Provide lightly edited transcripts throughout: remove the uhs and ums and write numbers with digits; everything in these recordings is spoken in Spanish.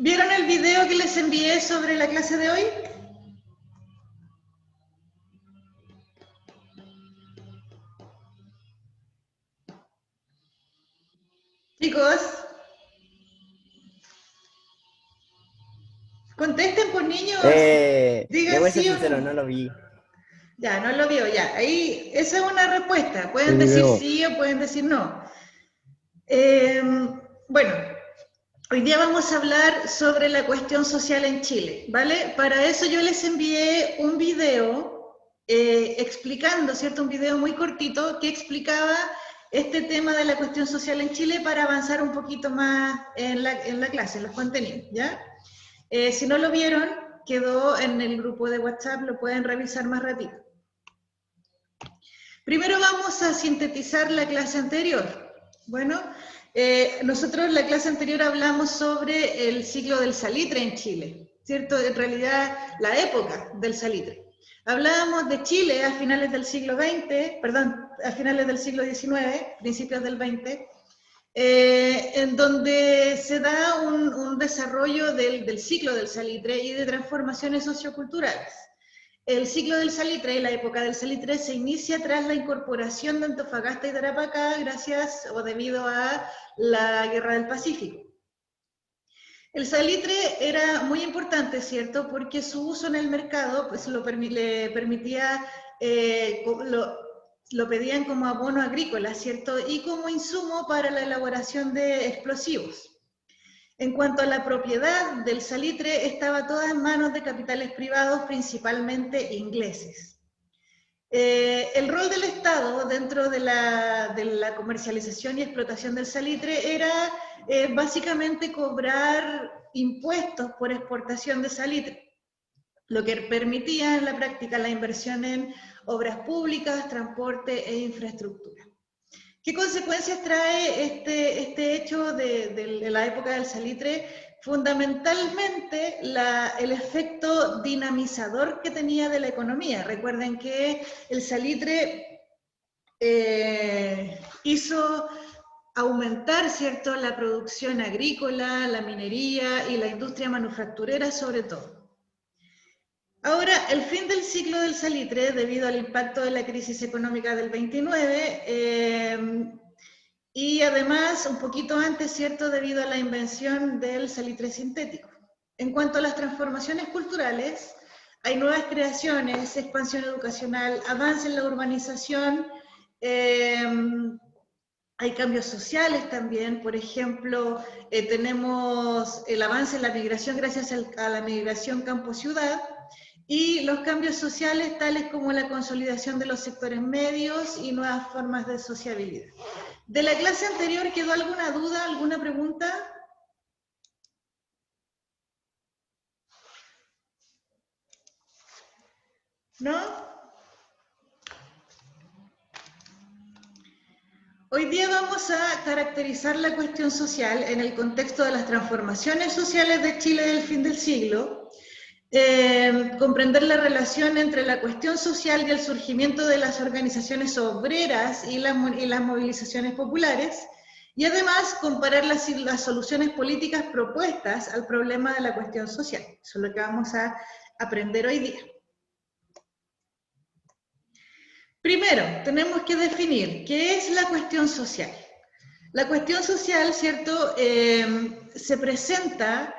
¿Vieron el video que les envié sobre la clase de hoy? Chicos, contesten por niños, Le digan voy a ser sí o sincero, no. no lo vi. Ya, no lo vio, ya. Ahí, esa es una respuesta. El Pueden decir video. sí o pueden decir no. Bueno, hoy día vamos a hablar sobre la cuestión social en Chile, ¿vale? Para eso yo les envié un video explicando, ¿cierto? Un video muy cortito que explicaba este tema de la cuestión social en Chile para avanzar un poquito más en la clase, en los contenidos, ¿ya? Si no lo vieron, quedó en el grupo de WhatsApp, lo pueden revisar más ratito. Primero vamos a sintetizar la clase anterior. Bueno, nosotros en la clase anterior hablamos sobre el ciclo del salitre en Chile, ¿cierto? En realidad, la época del salitre. Hablábamos de Chile a finales del siglo XX, perdón, a finales del siglo XIX, principios del XX, en donde se da un desarrollo del ciclo del salitre y de transformaciones socioculturales. El ciclo del salitre y la época del salitre se inicia tras la incorporación de Antofagasta y Tarapacá gracias o debido a la Guerra del Pacífico. El salitre era muy importante, ¿cierto? Porque su uso en el mercado pues, le permitía, lo pedían como abono agrícola, ¿cierto? Y como insumo para la elaboración de explosivos. En cuanto a la propiedad del salitre, estaba toda en manos de capitales privados, principalmente ingleses. El rol del Estado dentro de la comercialización y explotación del salitre era básicamente cobrar impuestos por exportación de salitre, lo que permitía en la práctica la inversión en obras públicas, transporte e infraestructura. ¿Qué consecuencias trae este hecho de la época del salitre? Fundamentalmente el efecto dinamizador que tenía de la economía. Recuerden que el salitre hizo aumentar, ¿cierto?, la producción agrícola, la minería y la industria manufacturera sobre todo. Ahora, el fin del ciclo del salitre, debido al impacto de la crisis económica del 29, y además, un poquito antes, ¿cierto?, debido a la invención del salitre sintético. En cuanto a las transformaciones culturales, hay nuevas creaciones, expansión educacional, avance en la urbanización, hay cambios sociales también, por ejemplo, tenemos el avance en la migración gracias a la migración campo-ciudad, y los cambios sociales tales como la consolidación de los sectores medios y nuevas formas de sociabilidad. ¿De la clase anterior quedó alguna duda, alguna pregunta? ¿No? Hoy día vamos a caracterizar la cuestión social en el contexto de las transformaciones sociales de Chile del fin del siglo, comprender la relación entre la cuestión social y el surgimiento de las organizaciones obreras y las movilizaciones populares, y además comparar las soluciones políticas propuestas al problema de la cuestión social. Eso es lo que vamos a aprender hoy día. Primero, tenemos que definir qué es la cuestión social. La cuestión social, ¿cierto?, se presenta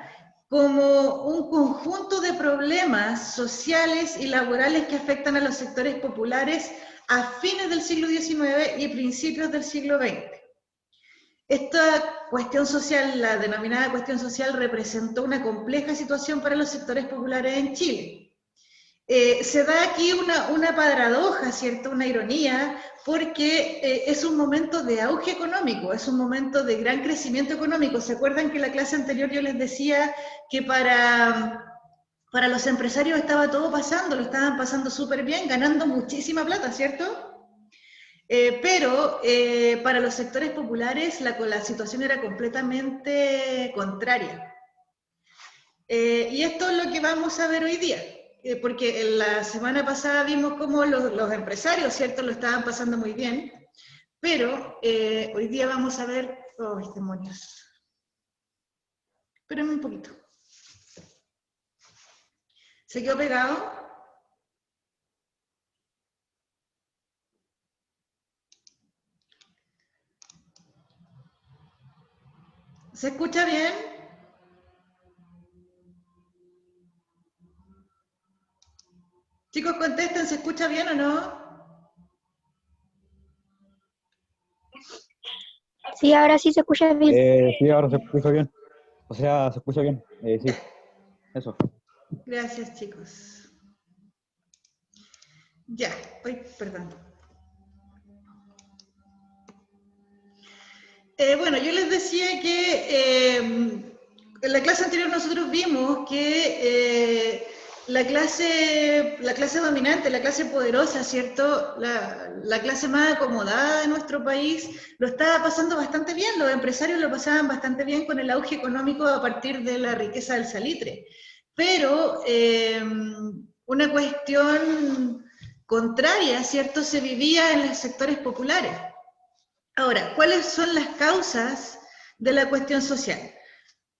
como un conjunto de problemas sociales y laborales que afectan a los sectores populares a fines del siglo XIX y principios del siglo XX. Esta cuestión social, la denominada cuestión social, representó una compleja situación para los sectores populares en Chile. Se da aquí una paradoja, ¿cierto?, una ironía, porque es un momento de auge económico, es un momento de gran crecimiento económico. ¿Se acuerdan que en la clase anterior yo les decía que para los empresarios estaba todo pasando, lo estaban pasando súper bien, ganando muchísima plata, ¿cierto? Pero para los sectores populares la situación era completamente contraria. Y esto es lo que vamos a ver hoy día, porque la semana pasada vimos cómo los empresarios, ¿cierto?, lo estaban pasando muy bien, pero hoy día vamos a ver... ¡Oh, demonios! Espérenme un poquito. ¿Se quedó pegado? ¿Se escucha bien? Chicos, contesten, ¿se escucha bien o no? Sí, ahora sí se escucha bien. Sí, ahora se escucha bien. O sea, se escucha bien. Sí, eso. Gracias, chicos. Ya, perdón. Bueno, yo les decía que en la clase anterior nosotros vimos que la clase dominante, la clase poderosa, ¿cierto? La clase más acomodada de nuestro país lo estaba pasando bastante bien, los empresarios lo pasaban bastante bien con el auge económico a partir de la riqueza del salitre. Pero una cuestión contraria, ¿cierto? Se vivía en los sectores populares. Ahora, ¿cuáles son las causas de la cuestión social?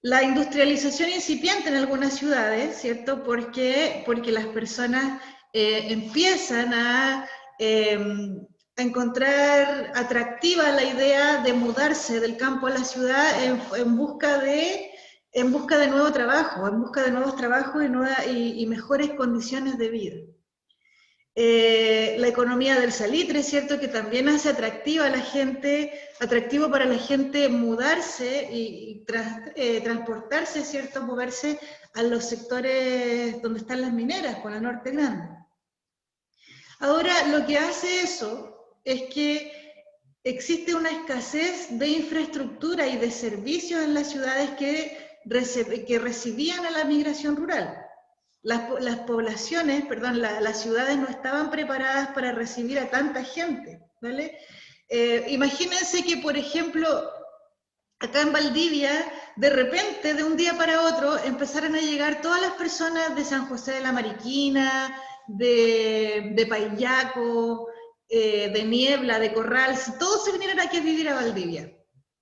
La industrialización incipiente en algunas ciudades, ¿cierto? Porque las personas empiezan a encontrar atractiva la idea de mudarse del campo a la ciudad en busca de nuevo trabajo, en busca de nuevos trabajos y mejores condiciones de vida. La economía del salitre, ¿cierto? Que también hace atractiva a la gente, atractivo para la gente mudarse y transportarse, ¿cierto? Moverse a los sectores donde están las mineras, por la Norte Grande. Ahora, lo que hace eso es que existe una escasez de infraestructura y de servicios en las ciudades que recibían a la migración rural. Las poblaciones, perdón, las ciudades no estaban preparadas para recibir a tanta gente, ¿vale? Imagínense que, por ejemplo, acá en Valdivia, de repente, de un día para otro, empezaran a llegar todas las personas de San José de la Mariquina, de Paillaco, de Niebla, de Corral, si todos se vinieran aquí a vivir a Valdivia,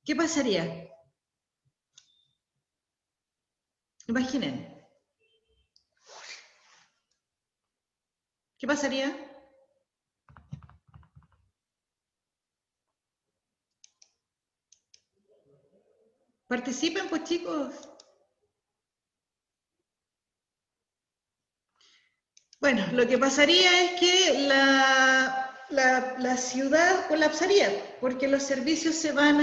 ¿qué pasaría? Imaginen. ¿Qué pasaría? Participen, pues, chicos. Bueno, lo que pasaría es que la ciudad colapsaría, porque los servicios se van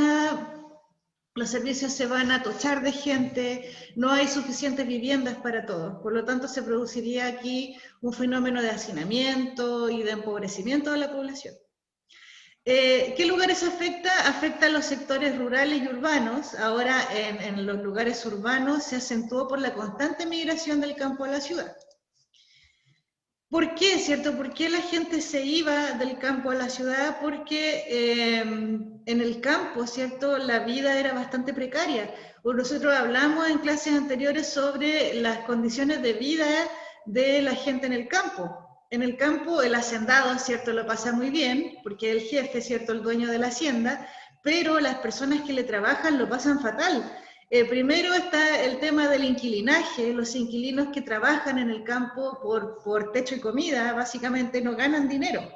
a tochar de gente, no hay suficientes viviendas para todos, por lo tanto se produciría aquí un fenómeno de hacinamiento y de empobrecimiento de la población. ¿Qué lugares afecta? Afecta a los sectores rurales y urbanos. Ahora en los lugares urbanos se acentuó por la constante migración del campo a la ciudad. ¿Por qué, cierto? ¿Por qué la gente se iba del campo a la ciudad? Porque en el campo, cierto, la vida era bastante precaria. Nosotros hablamos en clases anteriores sobre las condiciones de vida de la gente en el campo. En el campo el hacendado, cierto, lo pasa muy bien, porque es el jefe, cierto, el dueño de la hacienda, pero las personas que le trabajan lo pasan fatal. Primero está el tema del inquilinaje, los inquilinos que trabajan en el campo por techo y comida, básicamente no ganan dinero.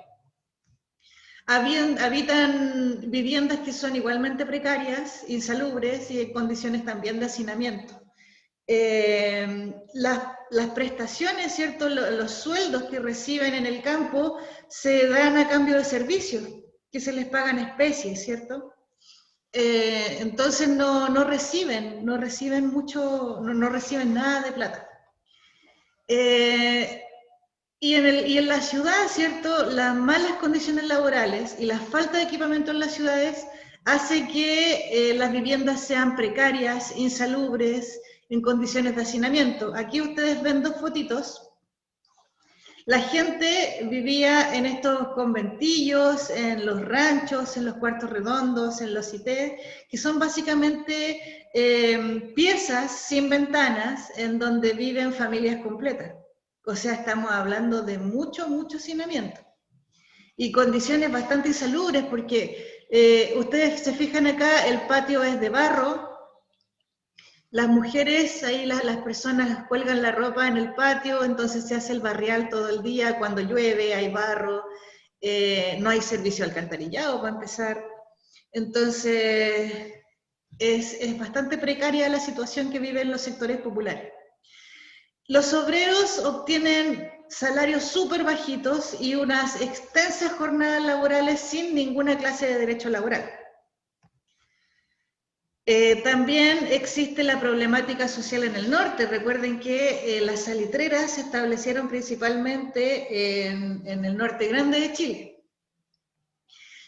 Habitan viviendas que son igualmente precarias, insalubres y en condiciones también de hacinamiento. Las prestaciones, ¿cierto? Los sueldos que reciben en el campo se dan a cambio de servicios, que se les pagan especies, ¿cierto? Entonces no reciben nada de plata. Y en la ciudad, ¿cierto? Las malas condiciones laborales y la falta de equipamiento en las ciudades hace que las viviendas sean precarias, insalubres, en condiciones de hacinamiento. Aquí ustedes ven dos fotitos. La gente vivía en estos conventillos, en los ranchos, en los cuartos redondos, en los CITES, que son básicamente piezas sin ventanas en donde viven familias completas. O sea, estamos hablando de mucho hacinamiento. Y condiciones bastante insalubres porque ustedes se fijan acá, el patio es de barro, Las mujeres, ahí las personas cuelgan la ropa en el patio, entonces se hace el barrial todo el día, cuando llueve hay barro, no hay servicio alcantarillado para empezar. Entonces, es bastante precaria la situación que viven los sectores populares. Los obreros obtienen salarios súper bajitos y unas extensas jornadas laborales sin ninguna clase de derecho laboral. También existe la problemática social en el norte. Recuerden que las salitreras se establecieron principalmente en el norte grande de Chile.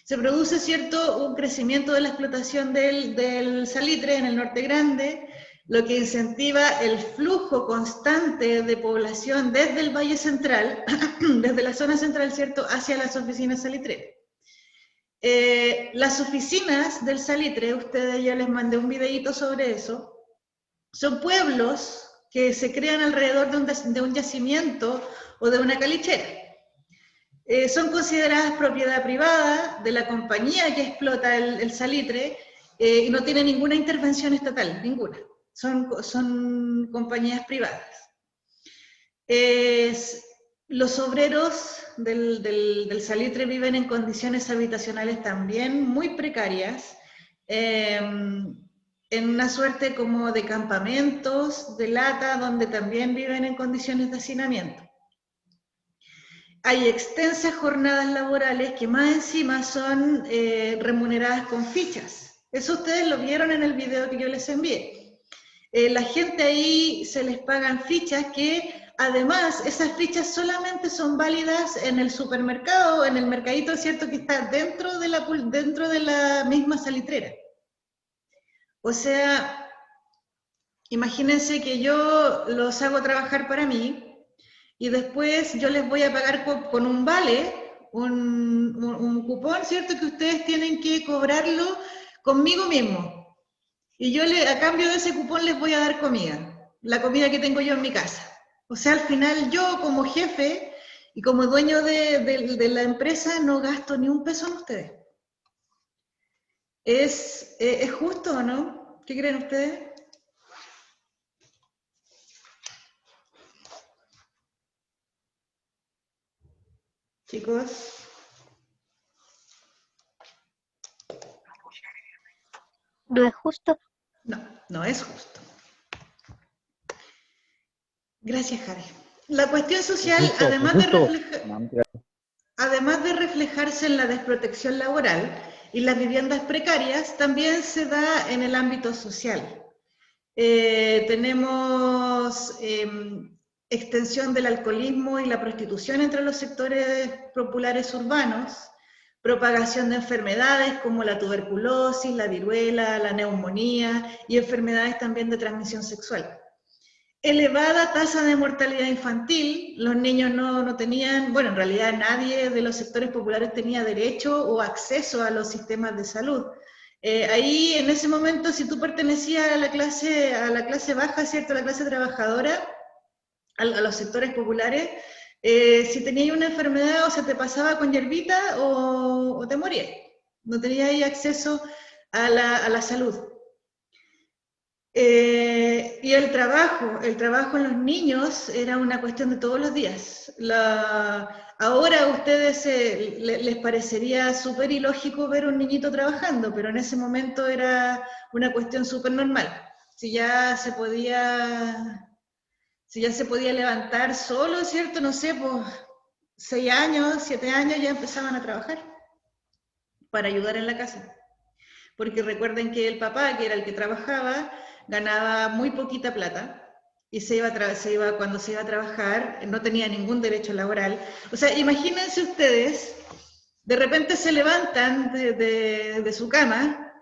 Se produce, ¿cierto?, un crecimiento de la explotación del salitre en el norte grande, lo que incentiva el flujo constante de población desde el Valle Central, desde la zona central, ¿cierto?, hacia las oficinas salitreras. Las oficinas del salitre, ustedes ya les mandé un videíto sobre eso, son pueblos que se crean alrededor de un yacimiento o de una calichera. Son consideradas propiedad privada de la compañía que explota el salitre y no tiene ninguna intervención estatal, ninguna. Son compañías privadas. Los obreros del salitre viven en condiciones habitacionales también muy precarias, en una suerte como de campamentos de lata, donde también viven en condiciones de hacinamiento. Hay extensas jornadas laborales que más encima son remuneradas con fichas. Eso ustedes lo vieron en el video que yo les envié. La gente ahí se les pagan fichas que, además, esas fichas solamente son válidas en el supermercado, en el mercadito, ¿cierto?, que está dentro de la misma salitrera. O sea, imagínense que yo los hago trabajar para mí y después yo les voy a pagar con un vale, un cupón, ¿cierto?, que ustedes tienen que cobrarlo conmigo mismo. Y yo a cambio de ese cupón les voy a dar comida, la comida que tengo yo en mi casa. O sea, al final yo como jefe y como dueño de la empresa no gasto ni un peso en ustedes. ¿Es justo o no? ¿Qué creen ustedes? Chicos. ¿No es justo? No, no es justo. Gracias, Jare. La cuestión social, además de reflejarse en la desprotección laboral y las viviendas precarias, también se da en el ámbito social. Tenemos extensión del alcoholismo y la prostitución entre los sectores populares urbanos, propagación de enfermedades como la tuberculosis, la viruela, la neumonía y enfermedades también de transmisión sexual. Elevada tasa de mortalidad infantil, los niños no tenían, bueno, en realidad nadie de los sectores populares tenía derecho o acceso a los sistemas de salud. Ahí, en ese momento, si tú pertenecías a la clase baja, ¿cierto?, a la clase trabajadora, a los sectores populares, si tenías una enfermedad o se te pasaba con hierbita o te morías. No tenías ahí acceso a la salud. Y el trabajo en los niños era una cuestión de todos los días. Ahora a ustedes les parecería súper ilógico ver un niñito trabajando, pero en ese momento era una cuestión súper normal. Si ya se podía levantar solo, ¿cierto? No sé, pues 6 años, 7 años ya empezaban a trabajar para ayudar en la casa. Porque recuerden que el papá, que era el que trabajaba, ganaba muy poquita plata y cuando se iba a trabajar no tenía ningún derecho laboral. O sea, imagínense ustedes, de repente se levantan de su cama,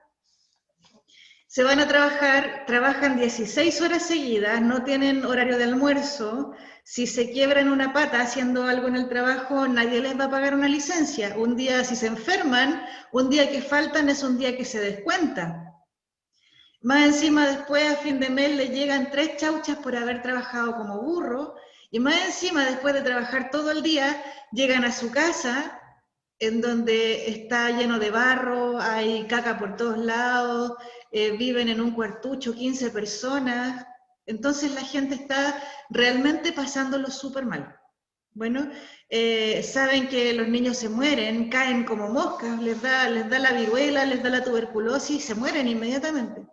se van a trabajar, trabajan 16 horas seguidas, no tienen horario de almuerzo. Si se quiebran una pata haciendo algo en el trabajo, nadie les va a pagar una licencia. Un día, si se enferman, un día que faltan es un día que se descuenta. Más encima, después a fin de mes les llegan 3 chauchas por haber trabajado como burro, y más encima, después de trabajar todo el día, llegan a su casa, en donde está lleno de barro, hay caca por todos lados, viven en un cuartucho, 15 personas, entonces la gente está realmente pasándolo súper mal. Bueno, saben que los niños se mueren, caen como moscas, les da la viruela, les da la tuberculosis y se mueren inmediatamente.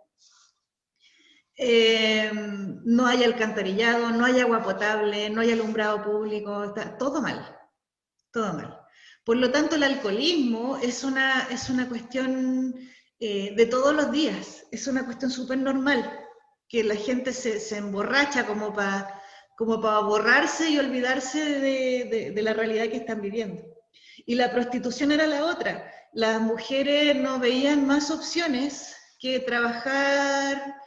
No hay alcantarillado, no hay agua potable, no hay alumbrado público, está todo mal, todo mal. Por lo tanto, el alcoholismo es una cuestión de todos los días, es una cuestión súper normal, que la gente se emborracha como para borrarse y olvidarse de la realidad que están viviendo. Y la prostitución era la otra. Las mujeres no veían más opciones que trabajar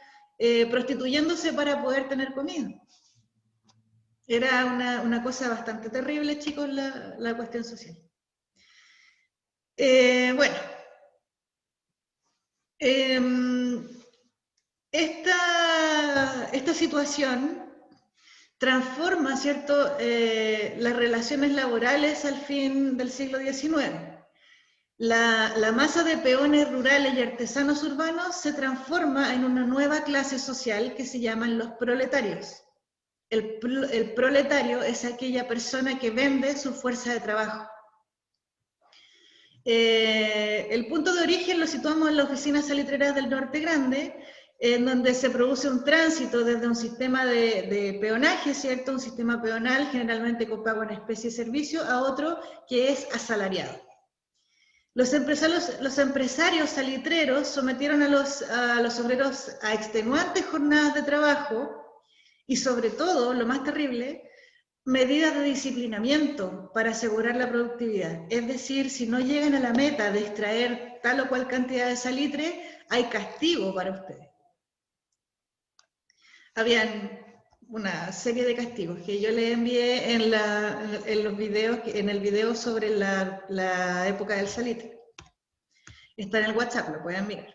prostituyéndose para poder tener comida. Era una cosa bastante terrible, chicos, la cuestión social. Bueno, esta situación transforma, ¿cierto?, las relaciones laborales al fin del siglo XIX. La masa de peones rurales y artesanos urbanos se transforma en una nueva clase social que se llaman los proletarios. El proletario es aquella persona que vende su fuerza de trabajo. El punto de origen lo situamos en las oficinas salitreras del Norte Grande, en donde se produce un tránsito desde un sistema de peonaje, ¿cierto?, un sistema peonal generalmente con pago en especie y servicio, a otro que es asalariado. Los empresarios salitreros sometieron a los obreros a extenuantes jornadas de trabajo y, sobre todo, lo más terrible, medidas de disciplinamiento para asegurar la productividad. Es decir, si no llegan a la meta de extraer tal o cual cantidad de salitre, hay castigo para ustedes. Habían una serie de castigos que yo les envié en los videos, en el video sobre la época del salitre. Está en el WhatsApp, lo pueden mirar.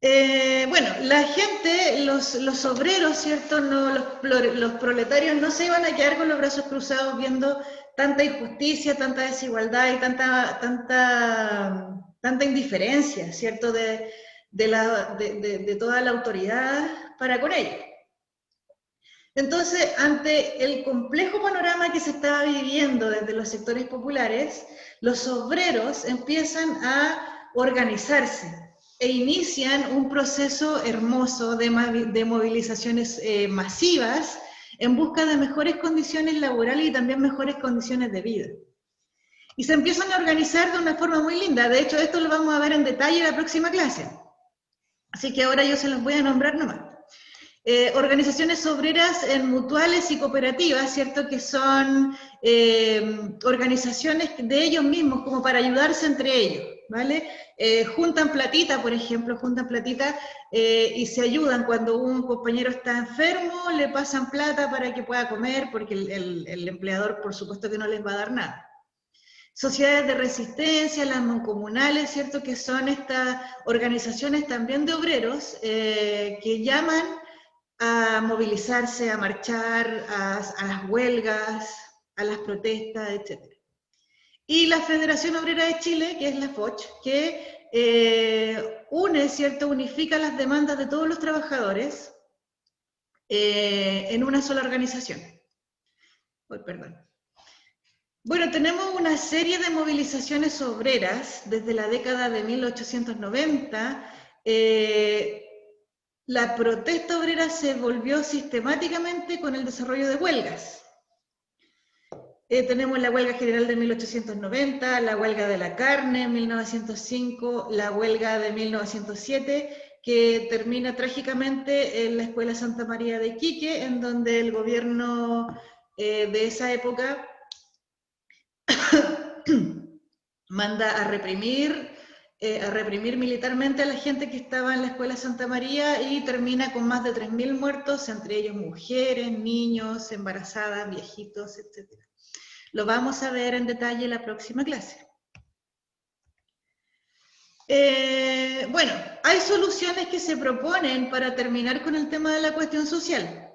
Bueno, la gente, los obreros, ¿cierto? No, los proletarios no se iban a quedar con los brazos cruzados viendo tanta injusticia, tanta desigualdad y tanta indiferencia, ¿cierto?, de toda la autoridad para con ellos. Entonces, ante el complejo panorama que se estaba viviendo desde los sectores populares, los obreros empiezan a organizarse e inician un proceso hermoso de movilizaciones masivas en busca de mejores condiciones laborales y también mejores condiciones de vida. Y se empiezan a organizar de una forma muy linda. De hecho, esto lo vamos a ver en detalle en la próxima clase. Así que ahora yo se los voy a nombrar nomás. Organizaciones obreras en mutuales y cooperativas, ¿cierto?, que son organizaciones de ellos mismos, como para ayudarse entre ellos, ¿vale? Juntan platita, por ejemplo, y se ayudan cuando un compañero está enfermo, le pasan plata para que pueda comer, porque el empleador, por supuesto, que no les va a dar nada. Sociedades de resistencia, las mancomunales, ¿cierto?, que son estas organizaciones también de obreros que llaman a movilizarse, a marchar, a las huelgas, a las protestas, etc. Y la Federación Obrera de Chile, que es la FOCH, que une, ¿cierto?, unifica las demandas de todos los trabajadores en una sola organización. Bueno, tenemos una serie de movilizaciones obreras desde la década de 1890. La protesta obrera se volvió sistemáticamente con el desarrollo de huelgas. Tenemos la huelga general de 1890, la huelga de la carne en 1905, la huelga de 1907, que termina trágicamente en la Escuela Santa María de Iquique, en donde el gobierno de esa época manda a reprimir militarmente a la gente que estaba en la Escuela Santa María y termina con más de 3.000 muertos, entre ellos mujeres, niños, embarazadas, viejitos, etc. Lo vamos a ver en detalle en la próxima clase. Bueno, hay soluciones que se proponen para terminar con el tema de la cuestión social.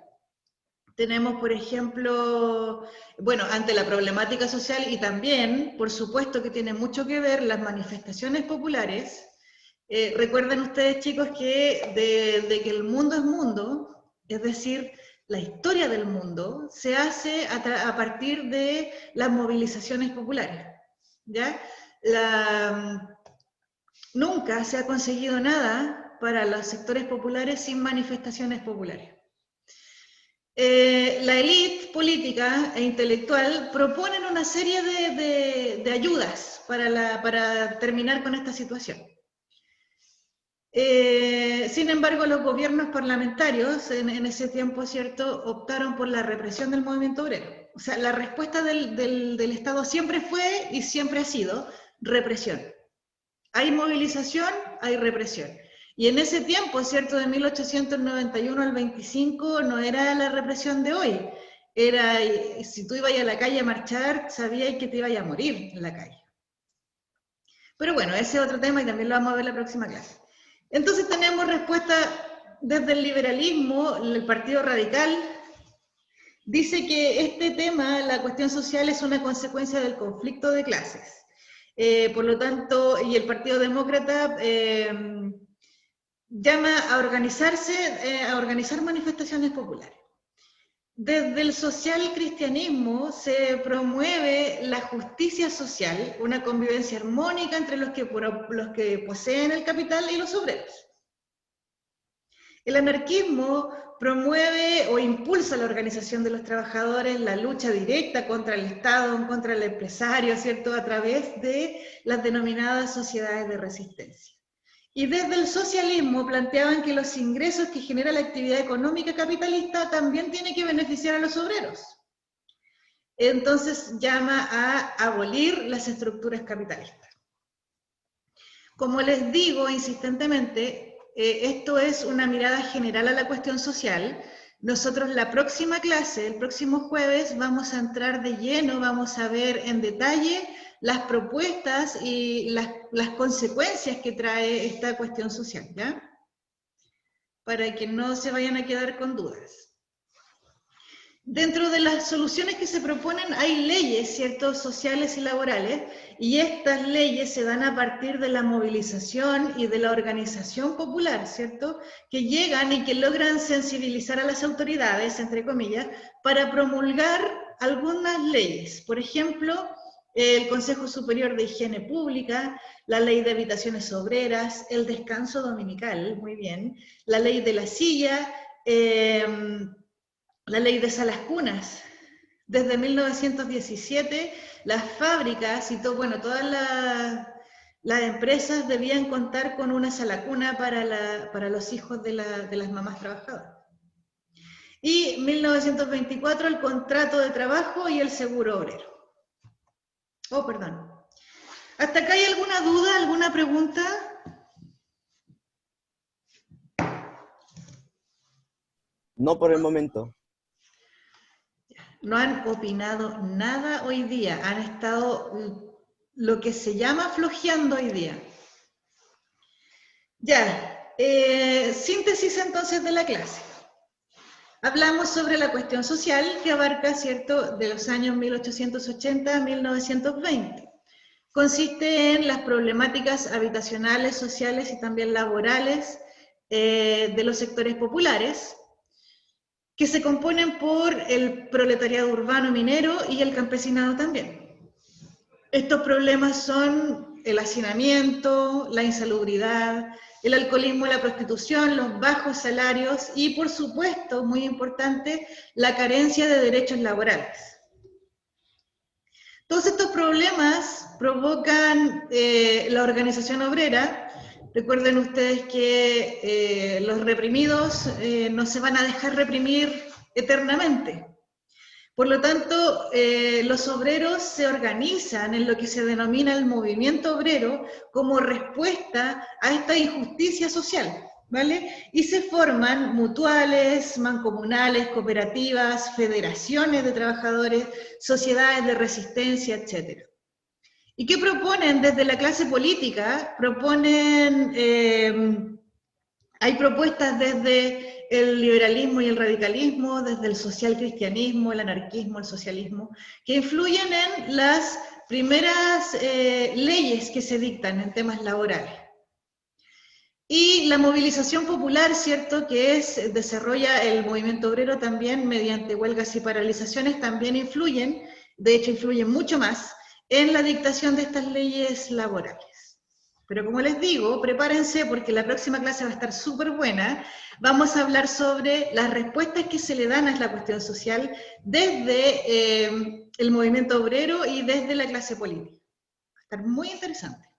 Tenemos, por ejemplo, bueno, ante la problemática social y también, por supuesto que tiene mucho que ver las manifestaciones populares, Recuerden ustedes, chicos, que de que el mundo es mundo, es decir, la historia del mundo se hace a partir de las movilizaciones populares, ¿ya? Nunca se ha conseguido nada para los sectores populares sin manifestaciones populares. La élite política e intelectual proponen una serie de ayudas para terminar con esta situación. Sin embargo, los gobiernos parlamentarios en ese tiempo, ¿cierto?, optaron por la represión del movimiento obrero. O sea, la respuesta del Estado siempre fue y siempre ha sido represión. Hay movilización, hay represión. Y en ese tiempo, ¿cierto?, de 1891 al 25, no era la represión de hoy. Era, si tú ibas a la calle a marchar, sabías que te ibas a morir en la calle. Pero bueno, ese es otro tema y también lo vamos a ver en la próxima clase. Entonces tenemos respuesta desde el liberalismo, el Partido Radical dice que este tema, la cuestión social, es una consecuencia del conflicto de clases. Por lo tanto, y el Partido Demócrata llama a organizarse, a organizar manifestaciones populares. Desde el social cristianismo se promueve la justicia social, una convivencia armónica entre los que poseen el capital y los obreros. El anarquismo promueve o impulsa la organización de los trabajadores, la lucha directa contra el Estado, contra el empresario, ¿cierto?, a través de las denominadas sociedades de resistencia. Y desde el socialismo planteaban que los ingresos que genera la actividad económica capitalista también tienen que beneficiar a los obreros. Entonces llama a abolir las estructuras capitalistas. Como les digo insistentemente, esto es una mirada general a la cuestión social. Nosotros la próxima clase, el próximo jueves, vamos a entrar de lleno, vamos a ver en detalle las propuestas y las consecuencias que trae esta cuestión social, ¿ya? Para que no se vayan a quedar con dudas. Dentro de las soluciones que se proponen hay leyes, ¿cierto?, sociales y laborales, y estas leyes se dan a partir de la movilización y de la organización popular, ¿cierto?, que llegan y que logran sensibilizar a las autoridades, entre comillas, para promulgar algunas leyes. Por ejemplo, el Consejo Superior de Higiene Pública, la Ley de Habitaciones Obreras, el descanso dominical, muy bien, la Ley de la Silla, la Ley de Salas Cunas. Desde 1917, las fábricas y todas las empresas debían contar con una sala cuna para los hijos de las mamás trabajadoras. Y 1924, el contrato de trabajo y el seguro obrero. Oh, perdón. ¿Hasta acá hay alguna duda, alguna pregunta? No por el momento. No han opinado nada hoy día, han estado lo que se llama flojeando hoy día. Ya, síntesis entonces de la clase. Hablamos sobre la cuestión social que abarca, ¿cierto?, de los años 1880 a 1920. Consiste en las problemáticas habitacionales, sociales y también laborales de los sectores populares, que se componen por el proletariado urbano minero y el campesinado también. Estos problemas son el hacinamiento, la insalubridad, el alcoholismo y la prostitución, los bajos salarios y, por supuesto, muy importante, la carencia de derechos laborales. Todos estos problemas provocan la organización obrera. Recuerden ustedes que los reprimidos no se van a dejar reprimir eternamente. Por lo tanto, los obreros se organizan en lo que se denomina el movimiento obrero como respuesta a esta injusticia social, ¿vale? Y se forman mutuales, mancomunales, cooperativas, federaciones de trabajadores, sociedades de resistencia, etc. ¿Y qué proponen desde la clase política? Hay propuestas desde el liberalismo y el radicalismo, desde el social cristianismo, el anarquismo, el socialismo, que influyen en las primeras leyes que se dictan en temas laborales. Y la movilización popular, ¿cierto?, que desarrolla el movimiento obrero también mediante huelgas y paralizaciones, también influyen, de hecho influyen mucho más, en la dictación de estas leyes laborales. Pero como les digo, prepárense porque la próxima clase va a estar súper buena. Vamos a hablar sobre las respuestas que se le dan a la cuestión social desde el movimiento obrero y desde la clase política. Va a estar muy interesante.